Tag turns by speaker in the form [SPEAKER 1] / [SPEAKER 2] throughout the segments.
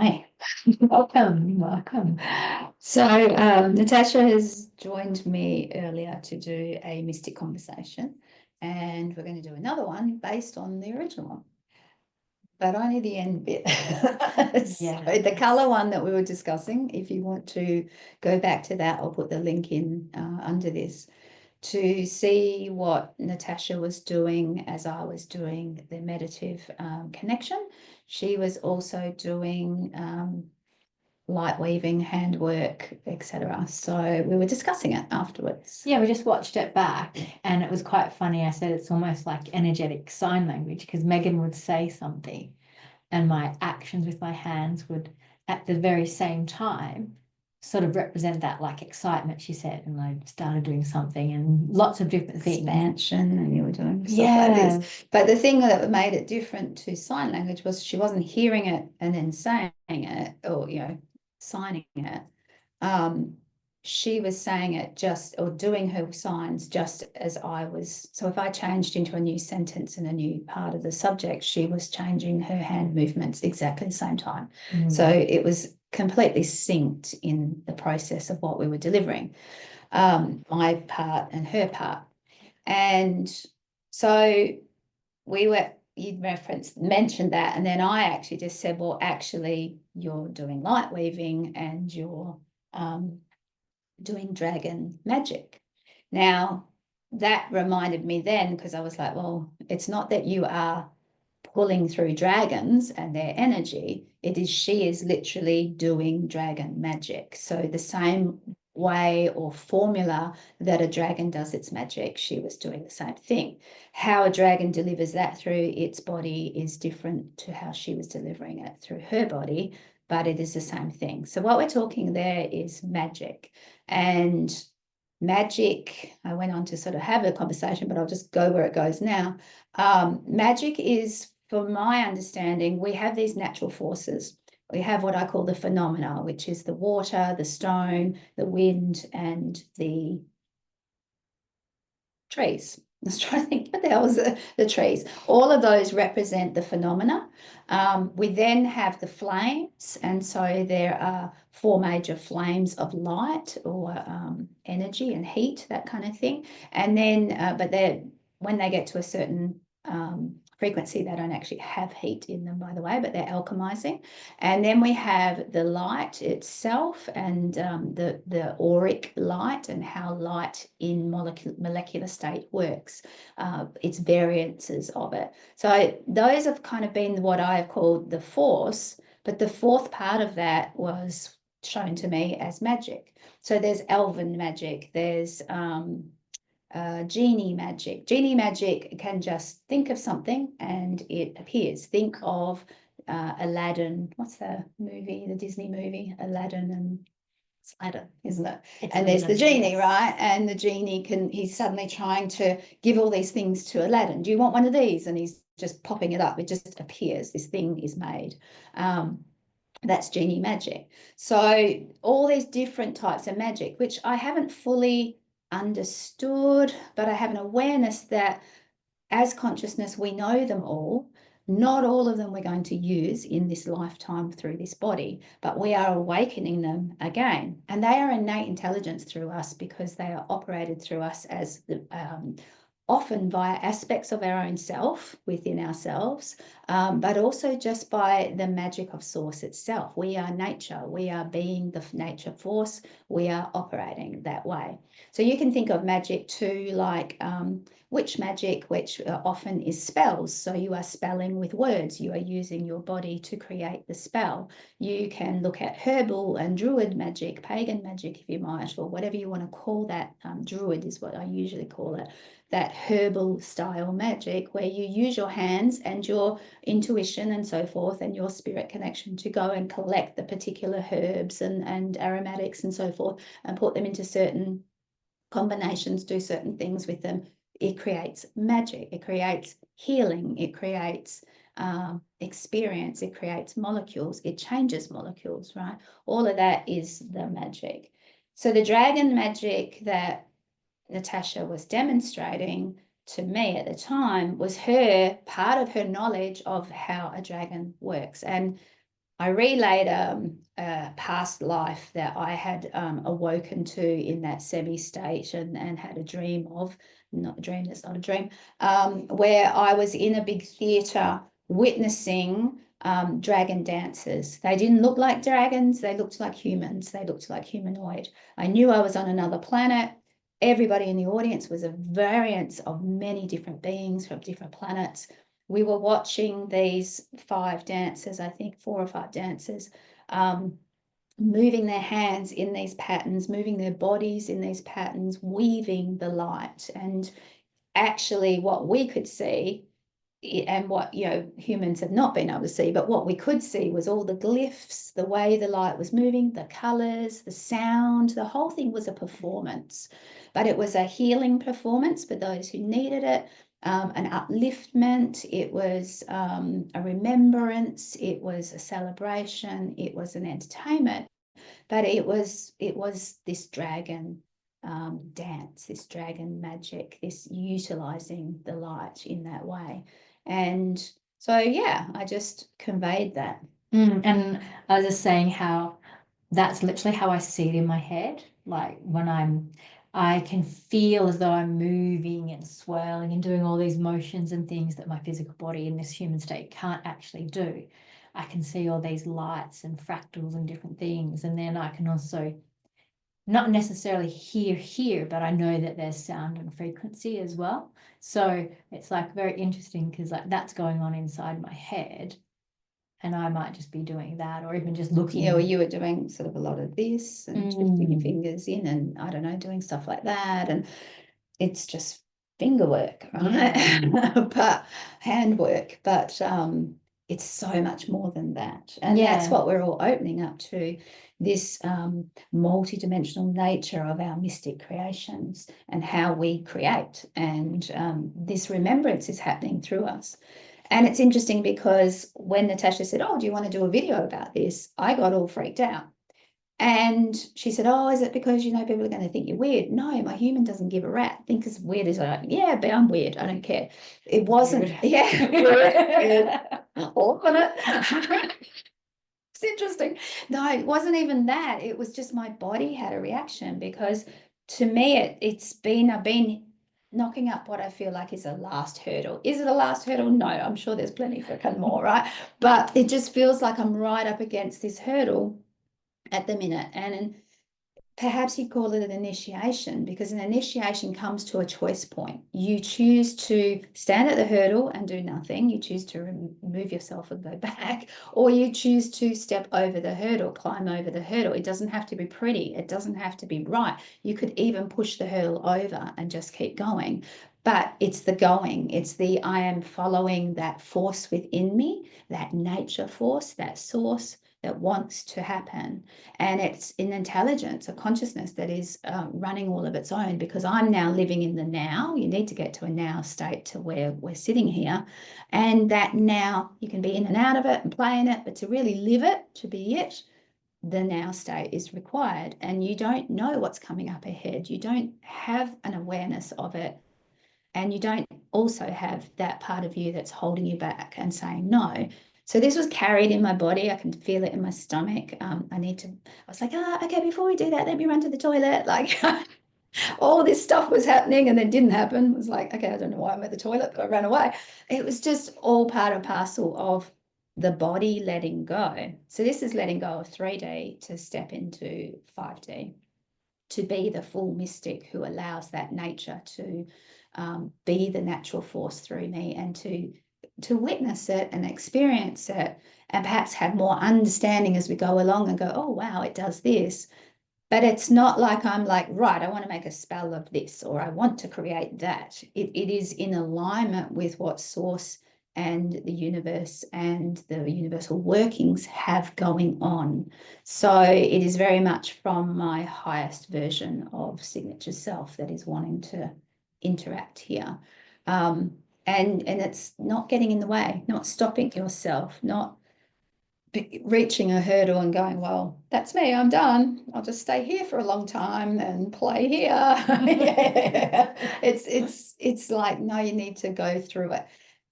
[SPEAKER 1] Hi, welcome. So Natasha has joined me earlier to do a mystic conversation, and we're going to do another one based on the original one, but only the end bit. So the colour one that we were discussing, if you want to go back to that, I'll put the link in under this to see what Natasha was doing as I was doing the meditative connection. She was also doing light weaving, handwork, etc. So we were discussing it afterwards.
[SPEAKER 2] Yeah, we just watched it back and it was quite funny. I said it's almost like energetic sign language, because Megan would say something and my actions with my hands would at the very same time sort of represent that, like excitement, she said, and I started doing something and lots of different things.
[SPEAKER 1] Expansion, and you were doing stuff like this. But the thing that made it different to sign language was she wasn't hearing it and then saying it, or signing it. She was saying it just, or doing her signs just as I was. So if I changed into a new sentence and a new part of the subject, she was changing her hand movements exactly the same time. So it was completely synced in the process of what we were delivering, my part and her part. And so you'd mentioned that, and then I actually just said, well, actually you're doing light weaving and you're doing dragon magic. Now that reminded me then, because I was like, well, it's not that you are pulling through dragons and their energy, she is literally doing dragon magic. So the same way or formula that a dragon does its magic, she was doing the same thing. How a dragon delivers that through its body is different to how she was delivering it through her body, but it is the same thing. So what we're talking there is magic. And magic, I went on to sort of have a conversation, but I'll just go where it goes now. Magic is, from my understanding, we have these natural forces. We have what I call the phenomena, which is the water, the stone, the wind, and the trees. I was trying to think, what the hell was the trees? All of those represent the phenomena. We then have the flames, and so there are 4 major flames of light or energy and heat, that kind of thing. And then, but when they get to a certain frequency, they don't actually have heat in them, by the way, but they're alchemizing. And then we have the light itself, and the auric light, and how light in molecular state works, its variances of it. So those have kind of been what I have called the force, but the 4th part of that was shown to me as magic. So there's elven magic, there's genie magic. Genie magic can just think of something and it appears. Think of Aladdin. What's the movie, the Disney movie? Aladdin and Aladdin, isn't it? And there's the genie, right? And the genie he's suddenly trying to give all these things to Aladdin. Do you want one of these? And he's just popping it up. It just appears. This thing is made. That's genie magic. So all these different types of magic, which I haven't fully understood, but I have an awareness that as consciousness, we know them all. Not all of them we're going to use in this lifetime through this body, but we are awakening them again. And they are innate intelligence through us, because they are operated through us as often via aspects of our own self within ourselves, but also just by the magic of source itself. We are nature. We are being the nature force. We are operating that way. So you can think of magic too, like witch magic, which often is spells. So you are spelling with words. You are using your body to create the spell. You can look at herbal and druid magic, pagan magic, if you might, or whatever you want to call that. Druid is what I usually call it. That herbal style magic, where you use your hands and your intuition and so forth, and your spirit connection to go and collect the particular herbs and aromatics and so forth, and put them into certain combinations, do certain things with them. It creates magic. It creates healing. It creates experience. It creates molecules. It changes molecules, right? All of that is the magic. So the dragon magic that Natasha was demonstrating to me at the time was part of her knowledge of how a dragon works. And I relayed a past life that I had awoken to in that semi-state and had a dream of, not a dream, that's not a dream, where I was in a big theatre witnessing dragon dancers. They didn't look like dragons, they looked like humans, they looked like humanoid. I knew I was on another planet. Everybody in the audience was a variance of many different beings from different planets. We were watching these 5 dancers, I think 4 or 5 dancers, moving their hands in these patterns, moving their bodies in these patterns, weaving the light. And actually what we could see, and what, you know, humans have not been able to see, but what we could see was all the glyphs, the way the light was moving, the colors, the sound. The whole thing was a performance, but it was a healing performance for those who needed it, an upliftment. It was a remembrance. It was a celebration. It was an entertainment, but it was this dragon dance, this dragon magic, this utilizing the light in that way. And so, yeah, I just conveyed that.
[SPEAKER 2] And I was just saying how that's literally how I see it in my head. Like when I can feel as though I'm moving and swirling and doing all these motions and things that my physical body in this human state can't actually do. I can see all these lights and fractals and different things. And then I can also not necessarily hear, but I know that there's sound and frequency as well. So it's like very interesting because like that's going on inside my head. And I might just be doing that, or even just looking.
[SPEAKER 1] Yeah, well, you were doing sort of a lot of this and twisting your fingers in and, I don't know, doing stuff like that. And it's just finger work, right?
[SPEAKER 2] Yeah.
[SPEAKER 1] But handwork. But it's so much more than that. And
[SPEAKER 2] Yeah.
[SPEAKER 1] that's what we're all opening up to, this multidimensional nature of our mystic creations and how we create. And this remembrance is happening through us. And it's interesting because when Natasha said, oh, do you want to do a video about this? I got all freaked out. And she said, oh, is it because, you know, people are going to think you're weird? No, my human doesn't give a rat. Think as weird as I, yeah, but I'm weird. I don't care. It wasn't,
[SPEAKER 2] Weird.
[SPEAKER 1] yeah, open it. It's interesting. No, it wasn't even that. It was just my body had a reaction because to me, I've been knocking up what I feel like is a last hurdle. Is it a last hurdle? No, I'm sure there's plenty freaking more, right? But it just feels like I'm right up against this hurdle at the minute. And perhaps you'd call it an initiation, because an initiation comes to a choice point. You choose to stand at the hurdle and do nothing. You choose to remove yourself and go back, or you choose to step over the hurdle, climb over the hurdle. It doesn't have to be pretty. It doesn't have to be right. You could even push the hurdle over and just keep going. But it's the going. It's the I am following that force within me, that nature force, that source that wants to happen. And it's an intelligence, a consciousness that is running all of its own, because I'm now living in the now. You need to get to a now state to where we're sitting here. And that now, you can be in and out of it and play in it, but to really live it, to be it, the now state is required. And you don't know what's coming up ahead. You don't have an awareness of it. And you don't also have that part of you that's holding you back and saying no. So this was carried in my body. I can feel it in my stomach. I was like, okay, before we do that, let me run to the toilet. Like all this stuff was happening and then didn't happen. It was like, okay, I don't know why I'm at the toilet, but I ran away. It was just all part and parcel of the body letting go. So this is letting go of 3D to step into 5D, to be the full mystic who allows that nature to be the natural force through me, and to witness it and experience it, and perhaps have more understanding as we go along and go, oh, wow, it does this. But it's not like I'm like, right, I want to make a spell of this, or I want to create that. It is in alignment with what source and the universe and the universal workings have going on. So it is very much from my highest version of signature self that is wanting to interact here. And it's not getting in the way, not stopping yourself, not reaching a hurdle and going, well, that's me, I'm done. I'll just stay here for a long time and play here. Yeah. It's like, no, you need to go through it.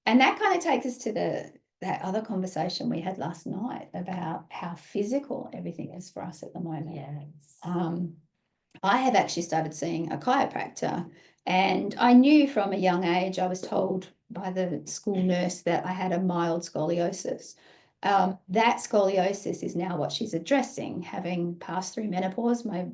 [SPEAKER 1] And that kind of takes us to that other conversation we had last night about how physical everything is for us at the moment.
[SPEAKER 2] Yes.
[SPEAKER 1] I have actually started seeing a chiropractor, and I knew from a young age, I was told by the school nurse that I had a mild scoliosis. That scoliosis is now what she's addressing. Having passed through menopause, my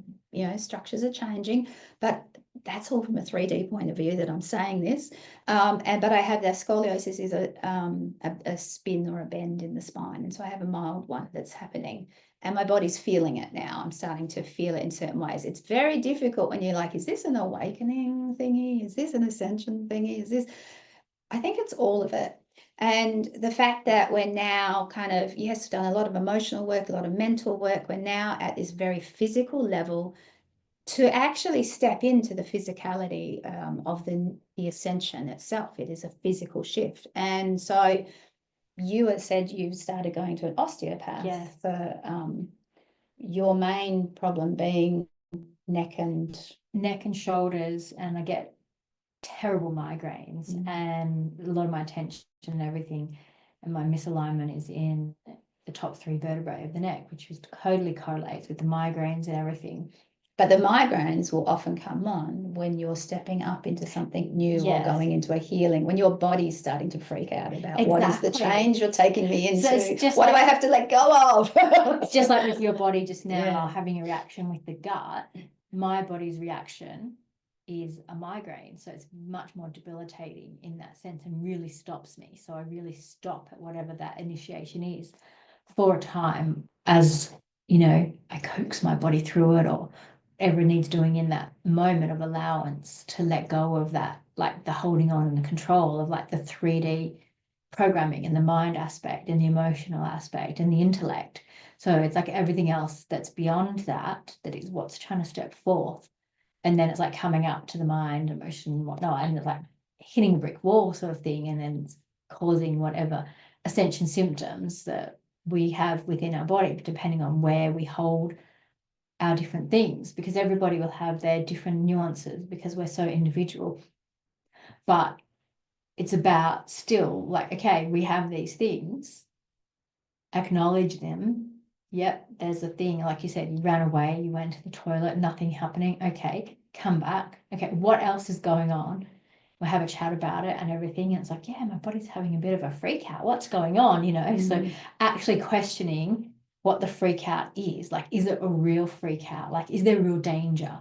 [SPEAKER 1] structures are changing, but that's all from a 3D point of view that I'm saying this. But I have that scoliosis is a spin or a bend in the spine, and so I have a mild one that's happening. And my body's feeling it now. I'm starting to feel it in certain ways. It's very difficult when you're like, is this an awakening thingy? Is this an ascension thingy? Is this? I think it's all of it. And the fact that we're now kind of, yes, done a lot of emotional work, a lot of mental work. We're now at this very physical level to actually step into the physicality of the ascension itself. It is a physical shift. And so you had said you've started going to an osteopath.
[SPEAKER 2] Yes.
[SPEAKER 1] For your main problem being neck and
[SPEAKER 2] shoulders, and I get terrible migraines, and a lot of my tension and everything, and my misalignment is in the top 3 vertebrae of the neck, which is totally correlates with the migraines and everything.
[SPEAKER 1] But the migraines will often come on when you're stepping up into something new. Yes. Or going into a healing, when your body's starting to freak out about what is the change you're taking me into. So what do I have to let go of?
[SPEAKER 2] It's just like with your body just now having a reaction with the gut. My body's reaction is a migraine, so it's much more debilitating in that sense and really stops me. So I really stop at whatever that initiation is for a time, as I coax my body through it, or whatever it needs doing in that moment of allowance to let go of that, like the holding on and the control of like the 3D programming and the mind aspect and the emotional aspect and the intellect. So it's like everything else that's beyond that is what's trying to step forth. And then it's like coming up to the mind, emotion, and whatnot, and it's like hitting a brick wall sort of thing, and then it's causing whatever ascension symptoms that we have within our body, depending on where we hold our different things, because everybody will have their different nuances because we're so individual. But it's about still like, okay, we have these things, acknowledge them. Yep, there's a thing, like you said, you ran away, you went to the toilet, nothing happening. Okay, come back. Okay, what else is going on? We'll have a chat about it and everything. And it's like, yeah, my body's having a bit of a freak out. What's going on? So actually questioning what the freak out is. Like, is it a real freak out? Like, is there real danger?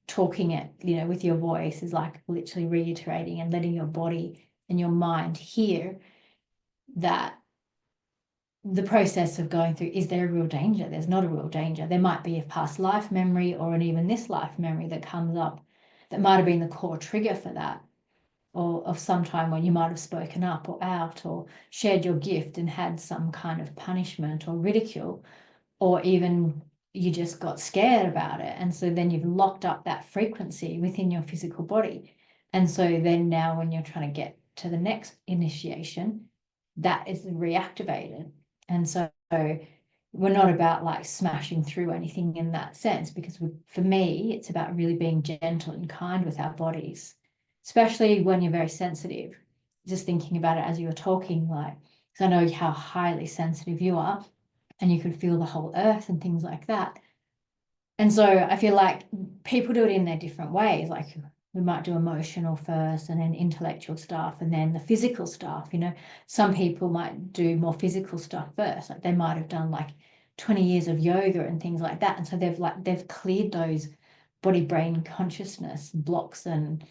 [SPEAKER 2] Talking it, with your voice is like literally reiterating and letting your body and your mind hear that the process of going through, is there a real danger? There's not a real danger. There might be a past life memory or an even this life memory that comes up that might have been the core trigger for that, or of some time when you might have spoken up or out or shared your gift and had some kind of punishment or ridicule, or even you just got scared about it. And so then you've locked up that frequency within your physical body. And so then now when you're trying to get to the next initiation, that is reactivated. And so we're not about like smashing through anything in that sense, because for me, it's about really being gentle and kind with our bodies, especially when you're very sensitive. Just thinking about it as you were talking, like, because I know how highly sensitive you are, and you could feel the whole earth and things like that. And so I feel like people do it in their different ways. Like we might do emotional first and then intellectual stuff and then the physical stuff. Some people might do more physical stuff first. Like they might have done like 20 years of yoga and things like that. And so they've cleared those body brain consciousness blocks and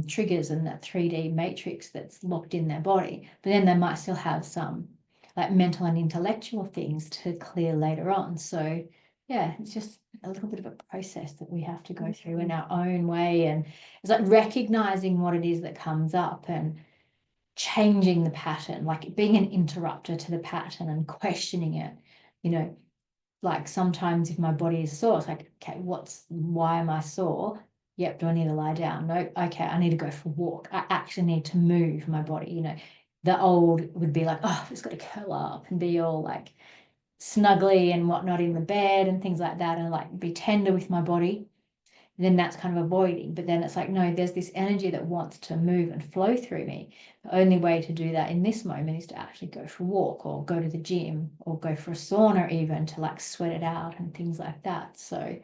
[SPEAKER 2] triggers and that 3D matrix that's locked in their body. But then they might still have some like mental and intellectual things to clear later on. So yeah, it's just a little bit of a process that we have to go through in our own way. And it's like recognizing what it is that comes up and changing the pattern, like being an interrupter to the pattern and questioning it. Like sometimes if my body is sore, it's like, okay, why am I sore? Yep, do I need to lie down? No, okay, I need to go for a walk. I actually need to move my body. The old would be like, oh, I've just got to curl up and be all like snuggly and whatnot in the bed and things like that, and like be tender with my body. then that's kind of avoiding. But then it's like, no, there's this energy that wants to move and flow through me. The only way to do that in this moment is to actually go for a walk or go to the gym or go for a sauna, even to like sweat it out and things like that. So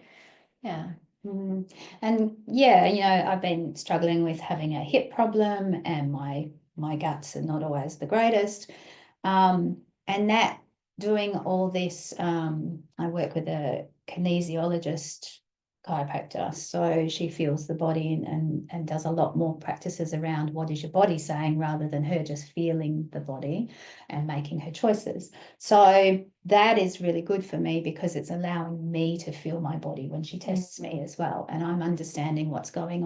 [SPEAKER 2] yeah.
[SPEAKER 1] And yeah, you know, I've been struggling with having a hip problem, and my guts are not always the greatest. And that doing all this, I work with a kinesiologist chiropractor, so she feels the body and does a lot more practices around what is your body saying, rather than her just feeling the body and making her choices. So that is really good for me, because it's allowing me to feel my body when she tests me as well, and I'm understanding what's going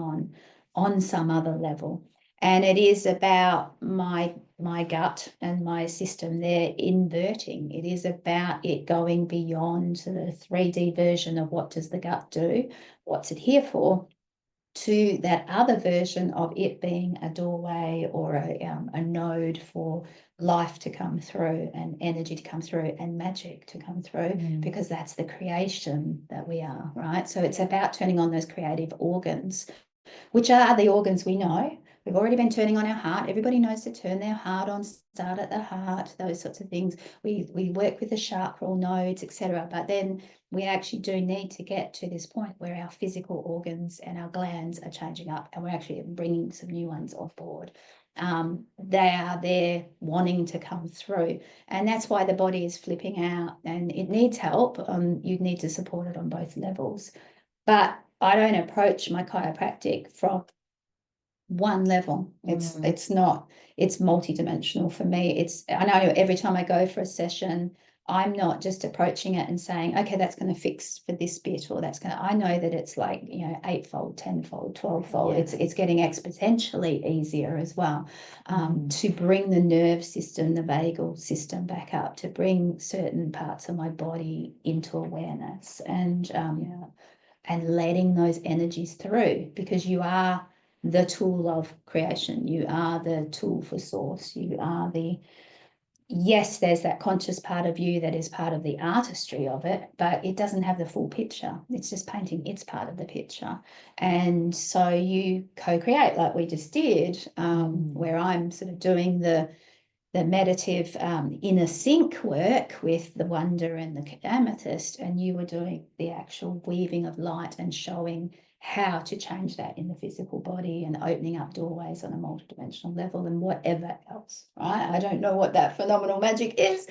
[SPEAKER 1] on some other level. And it is about my gut and my system there inverting. It is about it going beyond the 3D version of what does the gut do, what's it here for, to that other version of it being a doorway or a node for life to come through, and energy to come through, and magic to come through, because that's the creation that we are, right? So it's about turning on those creative organs, which are the organs we know. We've already been turning on our heart. Everybody knows to turn their heart on, start at the heart, those sorts of things. We work with the chakral nodes, etc. But then we actually do need to get to this point where our physical organs and our glands are changing up, and we're actually bringing some new ones on board. They are there wanting to come through, and that's why the body is flipping out, and it needs help. You need to support it on both levels. But I don't approach my chiropractic from one level. It's multidimensional for me. I know every time I go for a session, I'm not just approaching it and saying, okay, that's going to fix for this bit, or I know that it's like, you know, 8-fold, 10-fold, 12-fold. It's getting exponentially easier as well, to bring the nerve system, the vagal system back up, to bring certain parts of my body into awareness, and letting those energies through, because you are the tool of creation. You are the tool for source. You are yes, there's that conscious part of you that is part of the artistry of it, but it doesn't have the full picture. It's just painting its part of the picture. And so you co-create, like we just did, where I'm sort of doing the meditative inner sync work with the wonder and the amethyst, and you were doing the actual weaving of light and showing how to change that in the physical body, and opening up doorways on a multidimensional level, and whatever else, right? I don't know what that phenomenal magic is,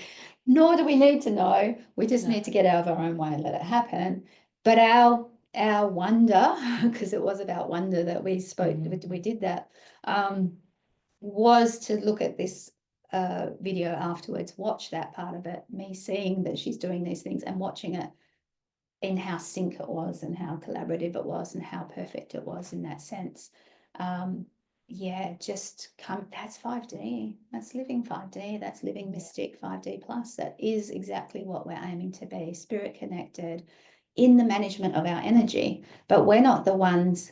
[SPEAKER 1] nor do we need to know. We just need to get out of our own way and let it happen. But our wonder, because it was about wonder that we spoke, we did that, was to look at this video afterwards, watch that part of it, me seeing that she's doing these things, and watching it in how sync it was, and how collaborative it was, and how perfect it was in that sense. Just come, that's 5D, that's living 5D, that's living mystic 5D plus. That is exactly what we're aiming to be, spirit connected in the management of our energy, but we're not the ones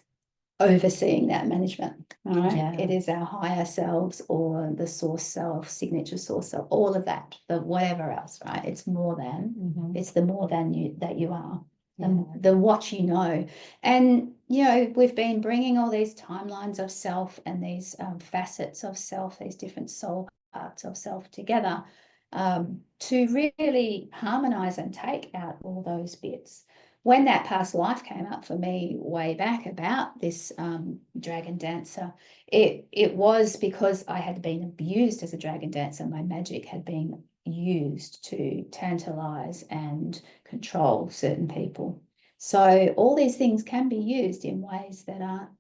[SPEAKER 1] overseeing that management, right? It is our higher selves, or the source self, signature source self, all of that, the whatever else, right? It's more than, it's the more than you that you are, the what you know. And you know, we've been bringing all these timelines of self, and these facets of self, these different soul parts of self together, to really harmonize and take out all those bits. When that past life came up for me way back about this dragon dancer, it was because I had been abused as a dragon dancer. My magic had been used to tantalize and control certain people. So all these things can be used in ways that aren't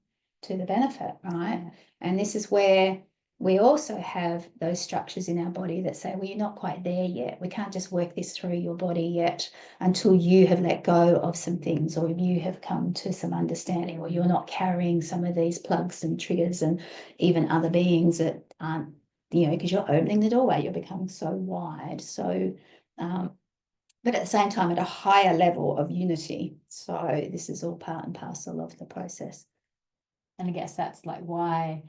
[SPEAKER 1] to the benefit, right? And this is where we also have those structures in our body that say, well, you're not quite there yet. We can't just work this through your body yet until you have let go of some things, or you have come to some understanding, or you're not carrying some of these plugs and triggers and even other beings that aren't, you know, because you're opening the doorway, you're becoming so wide. So, but at the same time, at a higher level of unity. So this is all part and parcel of the process.
[SPEAKER 2] And I guess that's like why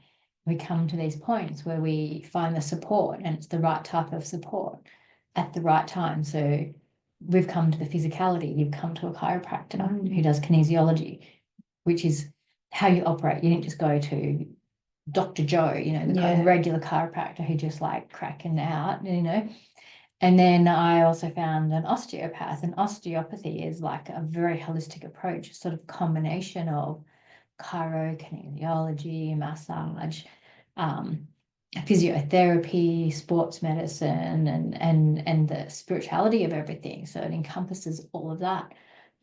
[SPEAKER 2] we come to these points where we find the support, and it's the right type of support at the right time. So we've come to the physicality, you've come to a chiropractor who does kinesiology. which is how you operate. You didn't just go to Dr. Joe, you know, the
[SPEAKER 1] Yeah.
[SPEAKER 2] regular chiropractor who just like cracking out, you know. And then I also found an osteopath, and osteopathy is like a very holistic approach, sort of combination of kinesiology, massage, physiotherapy, sports medicine, and the spirituality of everything. So it encompasses all of that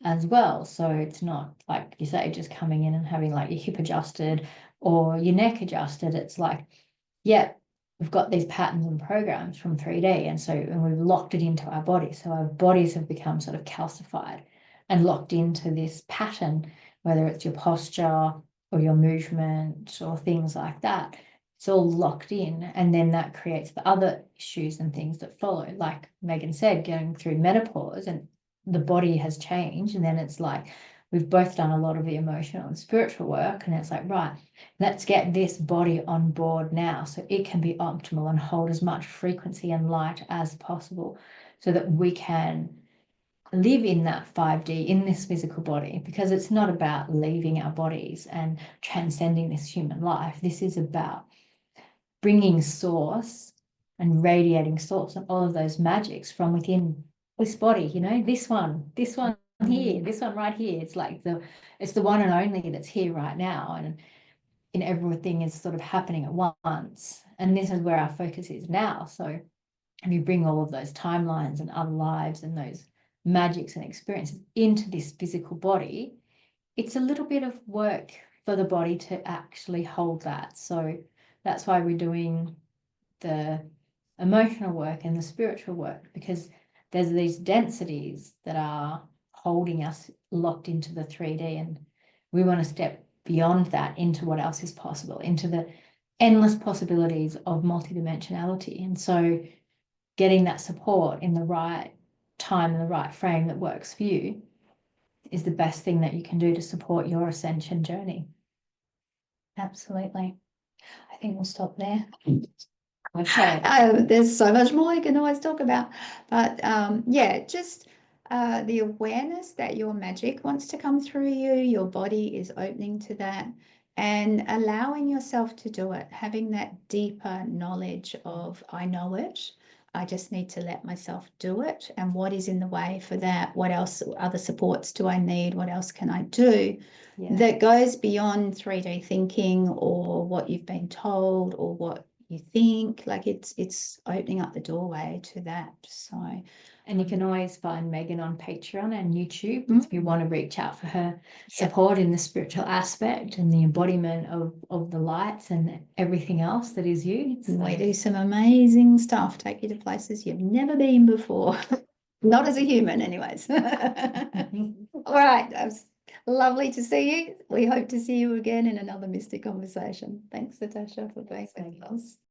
[SPEAKER 2] as well. So it's not like you say, just coming in and having like your hip adjusted or your neck adjusted. It's like, yeah, we've got these patterns and programs from 3D, and we've locked it into our body. So our bodies have become sort of calcified and locked into this pattern, whether it's your posture or your movement or things like that. It's all locked in, and then that creates the other issues and things that follow. Like Megan said, going through menopause and the body has changed, and then it's like we've both done a lot of the emotional and spiritual work, and it's like, right, let's get this body on board now so it can be optimal and hold as much frequency and light as possible so that we can live in that 5D in this physical body, because it's not about leaving our bodies and transcending this human life. This is about bringing source and radiating source and all of those magics from within this body, you know, this one here, this one right here. It's like it's the one and only that's here right now, and everything is sort of happening at once. And this is where our focus is now. So if you bring all of those timelines and other lives and those magics and experiences into this physical body, it's a little bit of work for the body to actually hold that. So that's why we're doing the emotional work and the spiritual work, because there's these densities that are holding us locked into the 3D, and we want to step beyond that into what else is possible, into the endless possibilities of multidimensionality. And so getting that support in the right time and the right frame that works for you is the best thing that you can do to support your ascension journey.
[SPEAKER 1] Absolutely. I think we'll stop there.
[SPEAKER 2] Okay.
[SPEAKER 1] There's so much more you can always talk about, but yeah, just the awareness that your magic wants to come through you, your body is opening to that, and allowing yourself to do it, having that deeper knowledge of, I know it, I just need to let myself do it, and what is in the way for that, what else, other supports do I need, what else can I do?
[SPEAKER 2] Yeah.
[SPEAKER 1] That goes beyond 3D thinking or what you've been told or what you think. Like it's opening up the doorway to that. So,
[SPEAKER 2] and you can always find Megan on Patreon and YouTube if you want to reach out for her support in the spiritual aspect and the embodiment of the lights and everything else that is you. So
[SPEAKER 1] we do some amazing stuff, take you to places you've never been before. Not as a human, anyways. All right. That was lovely to see you. We hope to see you again in another Mystic Conversation. Thanks, Natasha, for being with us.